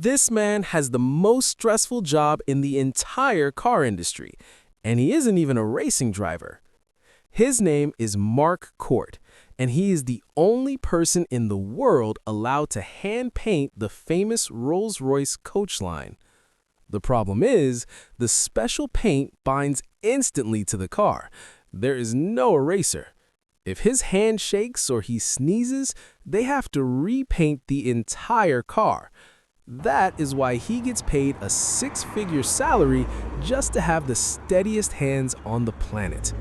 This man has the most stressful job in the entire car industry, and he isn't even a racing driver. His name is Mark Court, and he is the only person in the world allowed to hand paint the famous Rolls Royce coachline. The problem is, the special paint binds instantly to the car. There is no eraser. If his hand shakes or he sneezes, they have to repaint the entire car. That is why he gets paid a six-figure salary just to have the steadiest hands on the planet.